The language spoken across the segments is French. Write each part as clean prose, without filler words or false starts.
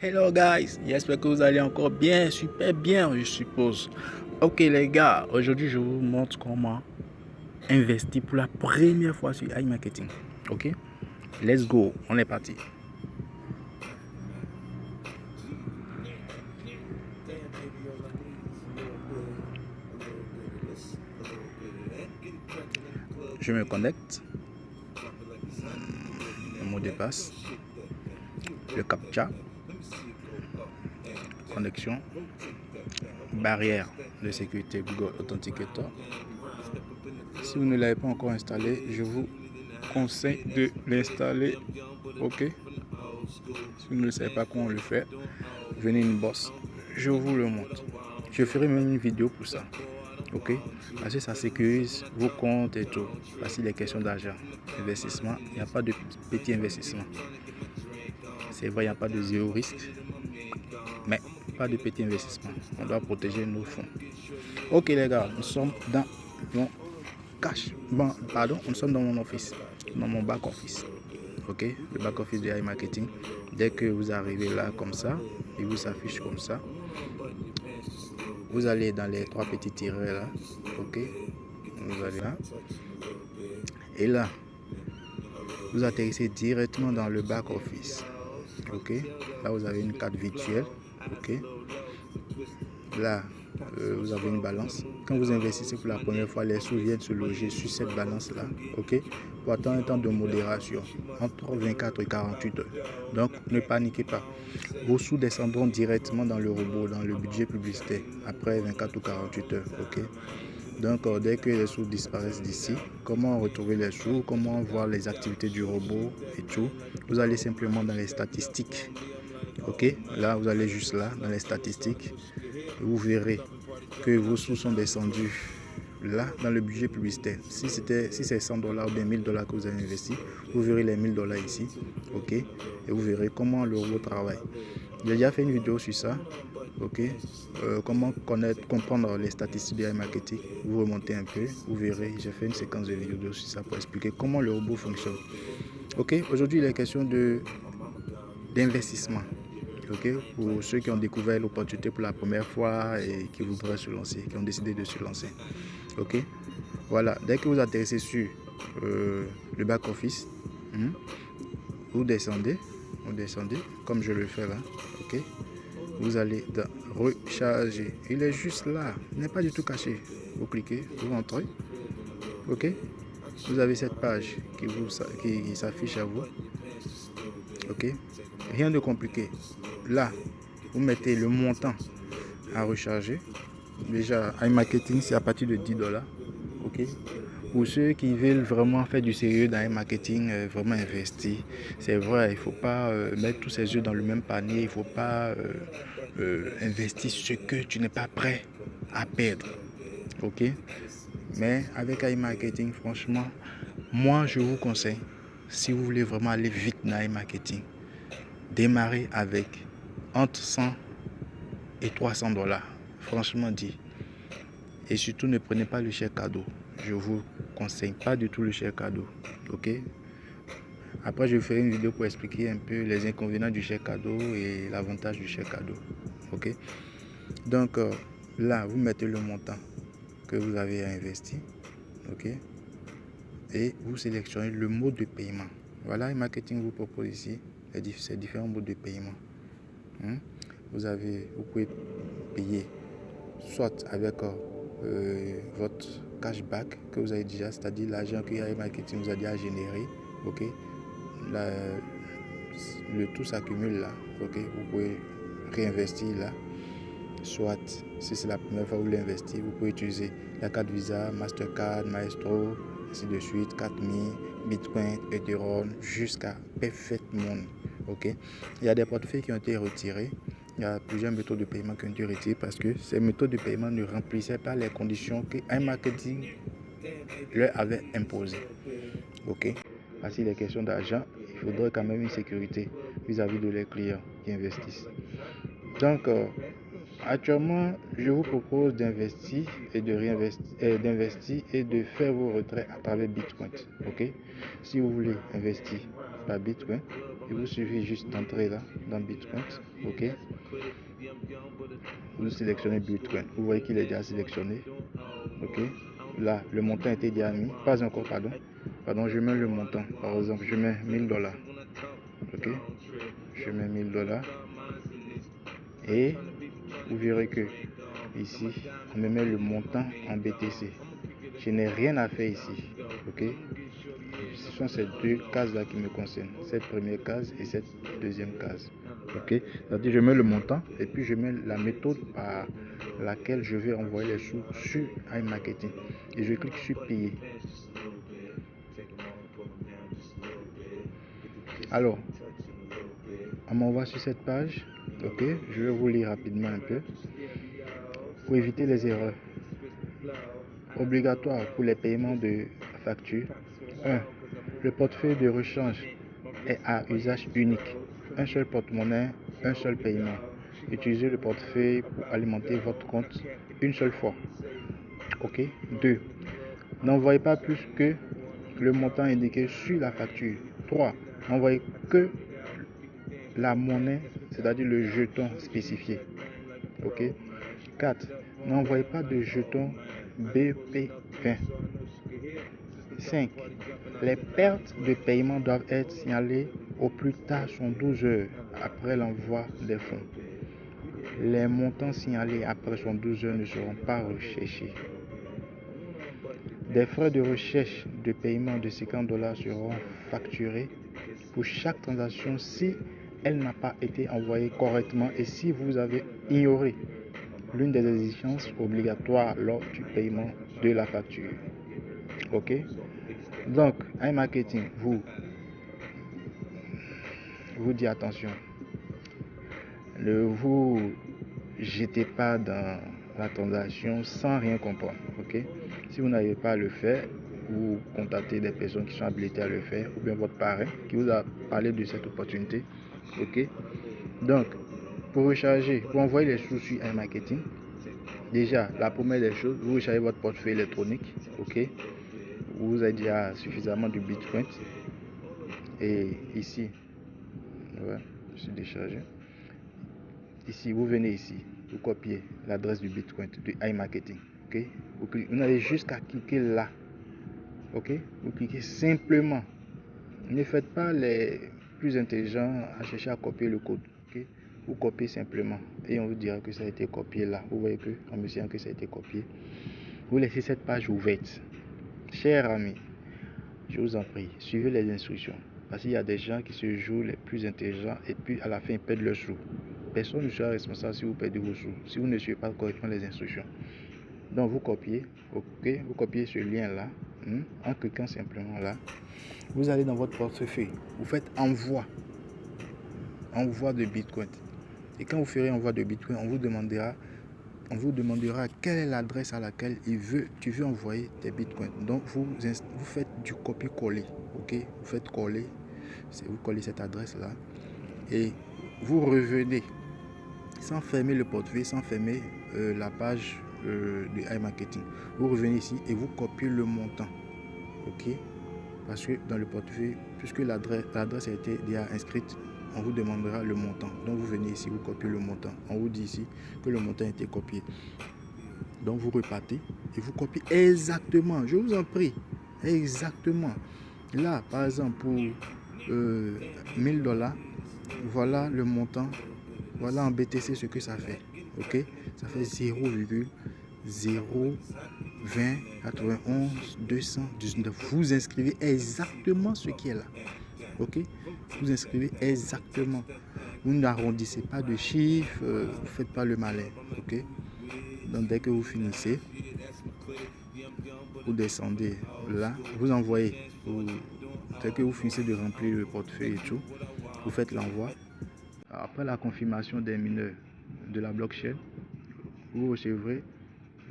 Hello guys, j'espère que vous allez encore bien, super bien je suppose. Ok les gars, aujourd'hui je vous montre comment investir pour la première fois sur iMarketing. Ok, let's go, on est parti. Je me connecte, le mot de passe, le captcha, connexion, barrière de sécurité Google Authenticator. Si vous ne l'avez pas encore installé, je vous conseille de l'installer. Ok, si vous ne savez pas comment on le fait, venez une bosse, je vous le montre. Je ferai même une vidéo pour ça. Ok, parce que ça sécurise vos comptes et tout. Parce qu'il est question d'argent, investissement, il n'y a pas de petit investissement. C'est vrai, il n'y a pas de zéro risque, mais pas de petit investissement. On doit protéger nos fonds. Ok les gars, nous sommes dans mon nous sommes dans mon office, dans mon back office. Ok, le back office de iMarketing. Dès que vous arrivez là comme ça, il vous s'affiche comme ça. Vous allez dans les trois petits tirets là. Ok, vous allez là. Et là, vous atterrissez directement dans le back office. Ok, là vous avez une carte virtuelle. Ok, là vous avez une balance. Quand vous investissez pour la première fois, les sous viennent se loger sur cette balance là. Ok, pour attendre un temps de modération entre 24 et 48 heures. Donc ne paniquez pas, vos sous descendront directement dans le robot, dans le budget publicitaire après 24 ou 48 heures. Ok, donc dès que les sous disparaissent d'ici, comment retrouver les sous, comment voir les activités du robot et tout, vous allez simplement dans les statistiques. Ok, là vous allez juste là dans les statistiques, vous verrez que vos sous sont descendus là dans le budget publicitaire. Si c'est 100 dollars ou bien 1000 dollars que vous avez investi, vous verrez les 1000 dollars ici. Ok, et vous verrez comment le robot travaille. J'ai déjà fait une vidéo sur ça. Ok, comment comprendre les statistiques de iMarketing. Vous remontez un peu, vous verrez, j'ai fait une séquence de vidéos sur ça pour expliquer comment le robot fonctionne. Ok, aujourd'hui il est question d'investissement. Ok, pour ceux qui ont découvert l'opportunité pour la première fois et qui voudraient se lancer, qui ont décidé de se lancer. Ok, voilà, dès que vous atterrissez sur le back office, vous descendez comme je le fais là. Ok, vous allez dans recharger, il est juste là, il n'est pas du tout caché. Vous cliquez, vous rentrez. Ok, vous avez cette page qui s'affiche à vous. Ok, rien de compliqué. Là vous mettez le montant à recharger. Déjà iMarketing c'est à partir de 10 dollars. Ok, pour ceux qui veulent vraiment faire du sérieux dans iMarketing, vraiment investir, c'est vrai, il ne faut pas mettre tous ses œufs dans le même panier, il ne faut pas investir ce que tu n'es pas prêt à perdre. Ok, mais avec iMarketing, franchement, moi je vous conseille, si vous voulez vraiment aller vite dans iMarketing, démarrez avec entre 100 et 300 dollars, franchement dit. Et surtout ne prenez pas le chèque cadeau. Je vous conseille pas du tout le chèque cadeau. Ok, après je ferai une vidéo pour expliquer un peu les inconvénients du chèque cadeau et l'avantage du chèque cadeau. Ok, donc là vous mettez le montant que vous avez investi. Ok, et vous sélectionnez le mode de paiement. Voilà, iMarketing vous propose ici ces différents modes de paiement. Vous pouvez payer soit avec votre cashback que vous avez déjà, c'est-à-dire l'argent que iMarketing vous a déjà généré. Ok, le tout s'accumule là. Ok, vous pouvez réinvestir là. Soit si c'est la première fois que vous l'investissez, vous pouvez utiliser la carte Visa, Mastercard, Maestro, ainsi de suite, 4000, Bitcoin, Ethereum, jusqu'à Perfect Money. Ok, il y a des portefeuilles qui ont été retirés. Il y a plusieurs méthodes de paiement qui ont été retirées parce que ces méthodes de paiement ne remplissaient pas les conditions que iMarketing leur avait imposées. Ok, parce qu'il est question d'argent, il faudrait quand même une sécurité vis-à-vis de leurs clients qui investissent. Donc, actuellement, je vous propose d'investir et de réinvestir, d'investir et de faire vos retraits à travers Bitcoin. Ok, si vous voulez investir par Bitcoin, Il vous suffit juste d'entrer là dans Bitcoin, ok. Vous sélectionnez Bitcoin, vous voyez qu'il est déjà sélectionné, ok. Là, le montant a été déjà mis, pas encore, pardon, je mets le montant, par exemple, je mets $1000, ok. Je mets $1000 et vous verrez que ici, on me met le montant en BTC. Je n'ai rien à faire ici, ok. Ce sont ces deux cases là qui me concernent, cette première case et cette deuxième case, ok. C'est-à-dire je mets le montant et puis je mets la méthode par laquelle je vais envoyer les sous sur iMarketing et je clique sur payer. Alors on m'envoie sur cette page, ok. Je vais vous lire rapidement un peu pour éviter les erreurs. Obligatoire pour les paiements de factures. 1. Le portefeuille de rechange est à usage unique. Un seul porte-monnaie, un seul paiement. Utilisez le portefeuille pour alimenter votre compte une seule fois. Ok. 2. N'envoyez pas plus que le montant indiqué sur la facture. 3. N'envoyez que la monnaie, c'est-à-dire le jeton spécifié. Ok. 4. N'envoyez pas de jeton BP20. 5. Les pertes de paiement doivent être signalées au plus tard 12 heures après l'envoi des fonds. Les montants signalés après 12 heures ne seront pas recherchés. Des frais de recherche de paiement de $50 seront facturés pour chaque transaction si elle n'a pas été envoyée correctement et si vous avez ignoré l'une des exigences obligatoires lors du paiement de la facture. Ok. Donc, iMarketing vous dit attention, ne vous jetez pas dans la transaction sans rien comprendre. Ok. Si vous n'arrivez pas à le faire, vous contactez des personnes qui sont habilitées à le faire ou bien votre parrain qui vous a parlé de cette opportunité. Ok. Donc, pour recharger, pour envoyer les sous sur iMarketing, déjà, la première des choses, vous rechargez votre portefeuille électronique. Ok. Vous avez déjà suffisamment de Bitcoin. Et ici, ouais, je suis déchargé. Ici, vous venez ici, vous copiez l'adresse du Bitcoin, du iMarketing. Ok. Vous n'avez juste qu'à cliquer là. Ok. Vous cliquez simplement. Ne faites pas les plus intelligents à chercher à copier le code. Okay? Vous copiez simplement et on vous dira que ça a été copié là. Vous voyez qu'on me dit que ça a été copié. Vous laissez cette page ouverte. Chers amis, je vous en prie, suivez les instructions. Parce qu'il y a des gens qui se jouent les plus intelligents et puis à la fin ils perdent leurs sous. Personne ne sera responsable si vous perdez vos sous, si vous ne suivez pas correctement les instructions. Donc vous copiez, ok, vous copiez ce lien là, en cliquant simplement là. Vous allez dans votre portefeuille, vous faites envoi de Bitcoin. Et quand vous ferez envoi de Bitcoin, on vous demandera quelle est l'adresse à laquelle tu veux envoyer tes Bitcoins. Donc vous faites du copier-coller, ok. Vous faites coller, vous collez cette adresse là et vous revenez sans fermer le portefeuille, sans fermer la page de iMarketing. Vous revenez ici et vous copiez le montant, ok. Parce que dans le portefeuille, puisque l'adresse a été déjà inscrite, on vous demandera le montant. Donc vous venez ici, vous copiez le montant. On vous dit ici que le montant a été copié. Donc vous repartez et vous copiez exactement, je vous en prie, exactement. Là, par exemple, pour $1000, voilà le montant. Voilà en BTC ce que ça fait. Ok, ça fait 0,02091 219. Vous inscrivez exactement ce qui est là. Ok, vous inscrivez exactement. Vous n'arrondissez pas de chiffres, vous ne faites pas le malin. Ok, donc dès que vous finissez, vous descendez là, vous envoyez. Dès que vous finissez de remplir le portefeuille et tout, vous faites l'envoi. Après la confirmation des mineurs de la blockchain, vous recevrez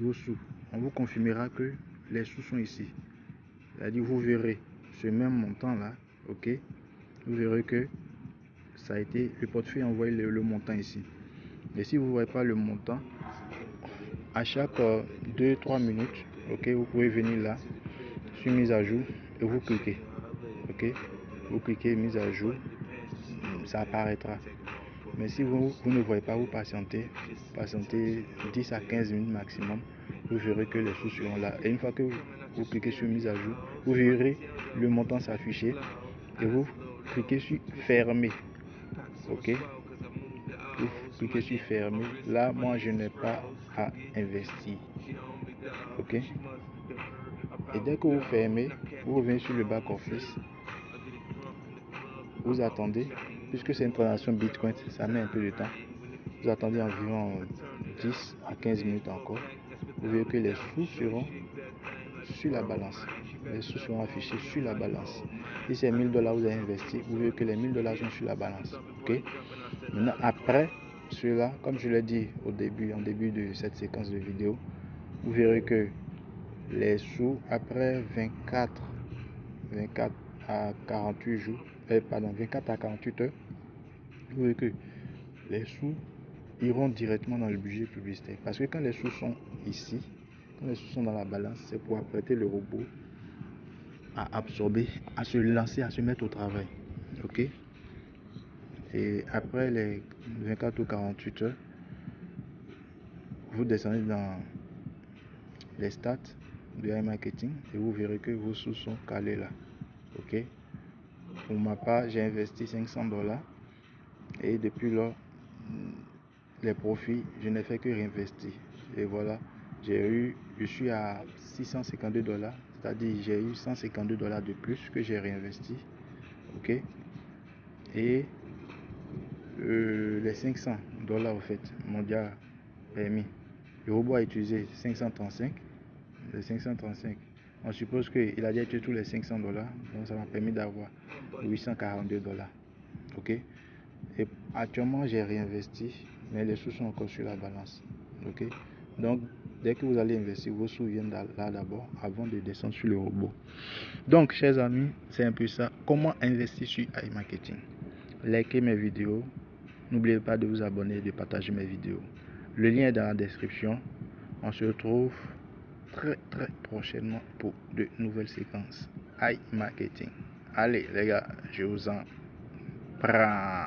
vos sous. On vous confirmera que les sous sont ici. C'est-à-dire vous verrez ce même montant là, ok. Vous verrez que ça a été, le portefeuille envoie le montant ici. Et si vous ne voyez pas le montant, à chaque 2-3 minutes, ok, vous pouvez venir là sur mise à jour et vous cliquez, ok. Vous cliquez mise à jour ça apparaîtra. Mais si vous ne voyez pas, vous patientez 10 à 15 minutes maximum, vous verrez que les sous seront là. Et une fois que vous cliquez sur mise à jour, vous verrez le montant s'afficher et vous cliquez sur fermer. Ok, vous cliquez sur fermer. Là, moi, je n'ai pas à investir. Ok, et dès que vous fermez, vous revenez sur le back office. Vous attendez, puisque c'est une transaction Bitcoin, ça met un peu de temps. Vous attendez environ 10 à 15 minutes encore. Vous verrez que les sous seront sur la balance. Les sous seront affichés sur la balance. Si c'est 1000 $, vous avez investi, vous verrez que les 1000 $ sont sur la balance. Ok. Maintenant, après cela, comme je l'ai dit en début de cette séquence de vidéo, vous verrez que les sous, après 24 à 48 jours, 24 à 48 heures, vous verrez que les sous iront directement dans le budget publicitaire. Parce que quand les sous sont ici, quand les sous sont dans la balance, c'est pour apprêter le robot à absorber, à se lancer, à se mettre au travail. Ok. Et après les 24 ou 48 heures, vous descendez dans les stats de iMarketing et vous verrez que vos sous sont calés là. Ok. Pour ma part, j'ai investi 500 $ et depuis là, les profits, je n'ai fait que réinvestir. Et voilà, je suis à 652 $, c'est-à-dire j'ai eu 152 $ de plus que j'ai réinvesti. Ok. Et les 500 $ au fait m'ont déjà permis. Le robot a utilisé 535. Les 535, on suppose qu'il a déjà utilisé tous les 500 $, donc ça m'a permis d'avoir 842 $. Ok. Et actuellement j'ai réinvesti, mais les sous sont encore sur la balance. Ok. Donc dès que vous allez investir, vos sous viennent là d'abord avant de descendre sur le robot. Donc chers amis, c'est un peu ça. Comment investir sur iMarketing? Likez mes vidéos. N'oubliez pas de vous abonner et de partager mes vidéos. Le lien est dans la description. On se retrouve très prochainement pour de nouvelles séquences iMarketing. Allez les gars, je vous en prends.